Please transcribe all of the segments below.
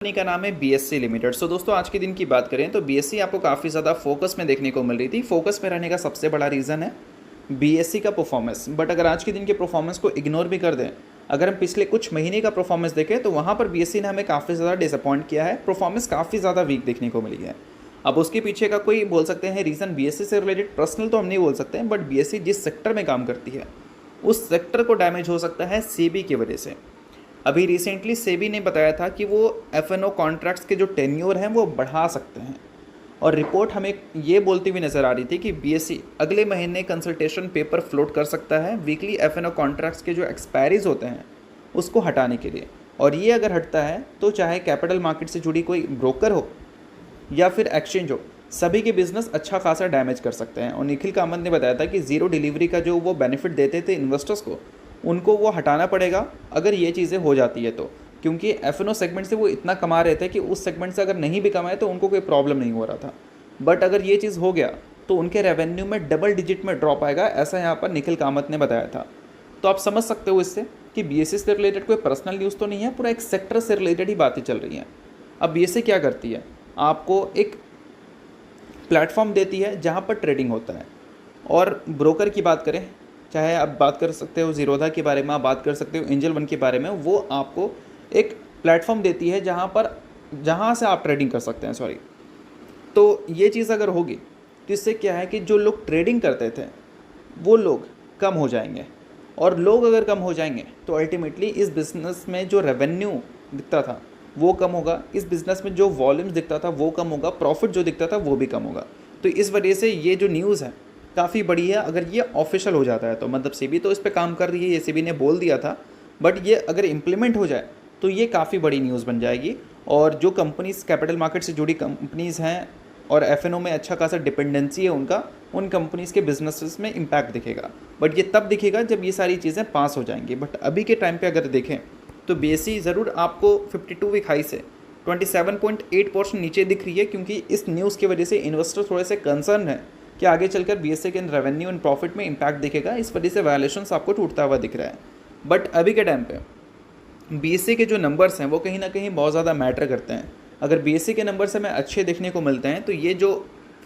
Company का नाम है बीएससी लिमिटेड। सो दोस्तों आज के दिन की बात करें तो बीएससी आपको काफ़ी ज़्यादा फोकस में देखने को मिल रही थी। फोकस में रहने का सबसे बड़ा रीज़न है बीएससी का परफॉर्मेंस। बट अगर आज के दिन के परफॉर्मेंस को इग्नोर भी कर दें, अगर हम पिछले कुछ महीने का परफॉर्मेंस देखें तो वहाँ पर बीएससी ने हमें काफ़ी ज़्यादा डिसअपॉइंट किया है। परफॉर्मेंस काफ़ी ज़्यादा वीक देखने को मिली है। अब उसके पीछे का कोई बोल सकते हैं रीज़न बीएससी से रिलेटेड पर्सनल तो हम नहीं बोल सकते हैं, बट बीएससी जिस सेक्टर में काम करती है उस सेक्टर को डैमेज हो सकता है सेबी की वजह से। अभी रिसेंटली सेबी ने बताया था कि वो एफएनओ कॉन्ट्रैक्ट्स के जो टेन्योर हैं वो बढ़ा सकते हैं, और रिपोर्ट हमें ये बोलती हुई नज़र आ रही थी कि बीएससी अगले महीने कंसल्टेशन पेपर फ्लोट कर सकता है वीकली एफएनओ कॉन्ट्रैक्ट्स के जो एक्सपायरीज होते हैं उसको हटाने के लिए। और ये अगर हटता है तो चाहे कैपिटल मार्केट से जुड़ी कोई ब्रोकर हो या फिर एक्सचेंज हो, सभी के बिजनेस अच्छा खासा डैमेज कर सकते हैं। और निखिल कामत ने बताया था कि ज़ीरो डिलीवरी का जो वो बेनिफिट देते थे इन्वेस्टर्स को, उनको वो हटाना पड़ेगा अगर ये चीज़ें हो जाती है तो, क्योंकि एफएनओ सेगमेंट से वो इतना कमा रहे थे कि उस सेगमेंट से अगर नहीं भी कमाए तो उनको कोई प्रॉब्लम नहीं हो रहा था। बट अगर ये चीज़ हो गया तो उनके रेवेन्यू में डबल डिजिट में ड्रॉप आएगा, ऐसा यहाँ पर निखिल कामत ने बताया था। तो आप समझ सकते हो इससे कि बीएससी से रिलेटेड कोई पर्सनल न्यूज़ तो नहीं है, पूरा एक सेक्टर से रिलेटेड ही बातें चल रही हैं। अब बीएससी क्या करती है, आपको एक प्लेटफॉर्म देती है जहाँ पर ट्रेडिंग होता है। और ब्रोकर की बात करें, चाहे आप बात कर सकते हो ज़ीरोधा के बारे में, आप बात कर सकते हो एंजल वन के बारे में, वो आपको एक प्लेटफॉर्म देती है जहाँ से आप ट्रेडिंग कर सकते हैं। तो ये चीज़ अगर होगी तो इससे क्या है कि जो लोग ट्रेडिंग करते थे वो लोग कम हो जाएंगे, और लोग अगर कम हो जाएंगे तो अल्टीमेटली इस बिज़नेस में जो रेवेन्यू दिखता था वो कम होगा, इस बिज़नेस में जो वॉल्यूम्स दिखता था वो कम होगा, प्रॉफिट जो दिखता था वो भी कम होगा। तो इस वजह से ये जो न्यूज़ है काफ़ी बड़ी है। अगर ये ऑफिशियल हो जाता है तो मतलब सेबी तो इस पे काम कर रही है, ये सेबी ने बोल दिया था, बट ये अगर इम्प्लीमेंट हो जाए तो ये काफ़ी बड़ी न्यूज़ बन जाएगी। और जो कंपनीज़ कैपिटल मार्केट से जुड़ी कंपनीज़ हैं और एफएनओ में अच्छा खासा डिपेंडेंसी है उनका, उन कंपनीज़ के बिजनेसेस में इम्पैक्ट दिखेगा। बट ये तब दिखेगा जब ये सारी चीज़ें पास हो जाएंगी। बट अभी के टाइम पे अगर देखें तो बीएससी ज़रूर आपको 52 वीक हाई से 27.8% नीचे दिख रही है, क्योंकि इस न्यूज़ की वजह से इन्वेस्टर थोड़े से कंसर्न है कि आगे चलकर बीएससी के रेवेन्यू एंड प्रॉफिट में इम्पैक्ट दिखेगा। इस वजह से वैल्यूएशंस आपको टूटता हुआ दिख रहा है। बट अभी के टाइम पे बीएससी के जो नंबर्स हैं वो कहीं ना कहीं बहुत ज़्यादा मैटर करते हैं। अगर बीएससी के नंबर्स हमें अच्छे देखने को मिलते हैं तो ये जो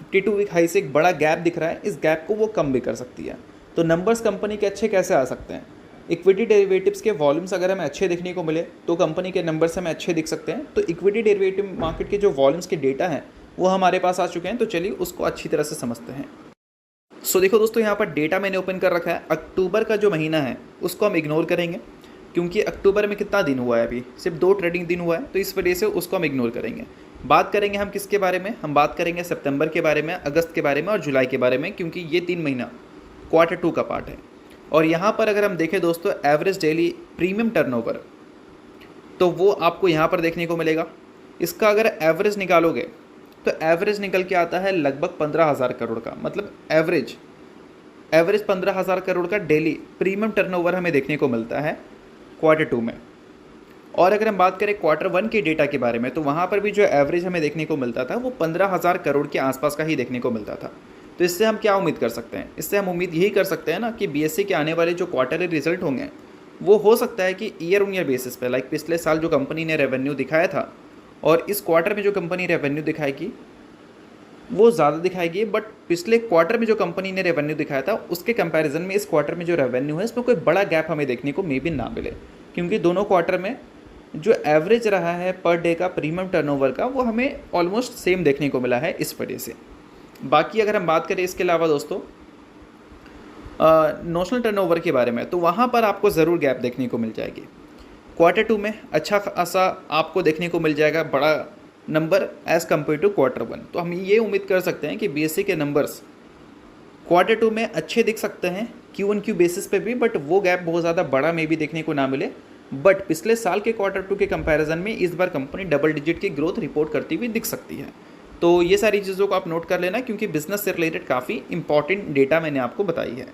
52 वीक हाई से एक बड़ा गैप दिख रहा है, इस गैप को वो कम भी कर सकती है। तो नंबर्स कंपनी के अच्छे कैसे आ सकते हैं, इक्विटी डेरिवेटिव्स के वॉल्यूम्स अगर हमें अच्छे देखने को मिले तो कंपनी के नंबर्स हमें अच्छे दिख सकते हैं। तो इक्विटी डेरिवेटिव मार्केट के जो वॉल्यूम्स के डेटा हैं वो हमारे पास आ चुके हैं, तो चलिए उसको अच्छी तरह से समझते हैं। सो देखो दोस्तों, यहाँ पर डेटा मैंने ओपन कर रखा है। अक्टूबर का जो महीना है उसको हम इग्नोर करेंगे, क्योंकि अक्टूबर में कितना दिन हुआ है, अभी सिर्फ 2 ट्रेडिंग दिन हुआ है, तो इस वजह से उसको हम इग्नोर करेंगे। बात करेंगे हम किसके बारे में, हम बात करेंगे सितंबर के बारे में, अगस्त के बारे में और जुलाई के बारे में, क्योंकि ये 3 महीना क्वार्टर 2 का पार्ट है। और यहाँ पर अगर हम देखें दोस्तों एवरेज डेली प्रीमियम टर्नओवर, तो वो आपको यहाँ पर देखने को मिलेगा। इसका अगर एवरेज निकालोगे तो एवरेज निकल के आता है लगभग 15,000 करोड़ का, मतलब एवरेज 15,000 करोड़ का डेली प्रीमियम टर्नओवर हमें देखने को मिलता है क्वार्टर 2 में। और अगर हम बात करें क्वार्टर 1 के डेटा के बारे में, तो वहाँ पर भी जो एवरेज हमें देखने को मिलता था वो 15,000 करोड़ के आसपास का ही देखने को मिलता था। तो इससे हम क्या उम्मीद कर सकते हैं, इससे हम उम्मीद यही कर सकते हैं ना कि बीएससी के आने वाले जो क्वार्टरली रिजल्ट होंगे वो हो सकता है कि ईयर ऑन ईयर बेसिस पे, लाइक पिछले साल जो कंपनी ने रेवेन्यू दिखाया था और इस क्वार्टर में जो कंपनी रेवेन्यू दिखाएगी वो ज़्यादा दिखाएगी। बट पिछले क्वार्टर में जो कंपनी ने रेवेन्यू दिखाया था उसके कंपैरिजन में इस क्वार्टर में जो रेवेन्यू है इसमें कोई बड़ा गैप हमें देखने को मे भी ना मिले, क्योंकि दोनों क्वार्टर में जो एवरेज रहा है पर डे का प्रीमियम टर्नओवर का वो हमें ऑलमोस्ट सेम देखने को मिला है इस वजह से। बाकी अगर हम बात करें इसके अलावा दोस्तों नोशनल टर्नओवर के बारे में, तो वहाँ पर आपको ज़रूर गैप देखने को मिल जाएगी। क्वार्टर 2 में अच्छा खासा आपको देखने को मिल जाएगा बड़ा number as compare to quarter 1। तो हम ये उम्मीद कर सकते हैं कि बीएससी के नंबर्स क्वार्टर 2 में अच्छे दिख सकते हैं Q1Q बेसिस पे भी, बट वो गैप बहुत ज़्यादा बड़ा में भी देखने को ना मिले। बट पिछले साल के क्वार्टर 2 के कंपैरिजन में इस बार कंपनी डबल डिजिट की ग्रोथ रिपोर्ट करती हुई दिख सकती है। तो ये सारी चीज़ों को आप नोट कर लेना, क्योंकि बिजनेस से रिलेटेड काफ़ी इंपॉर्टेंट डेटा मैंने आपको बताई है।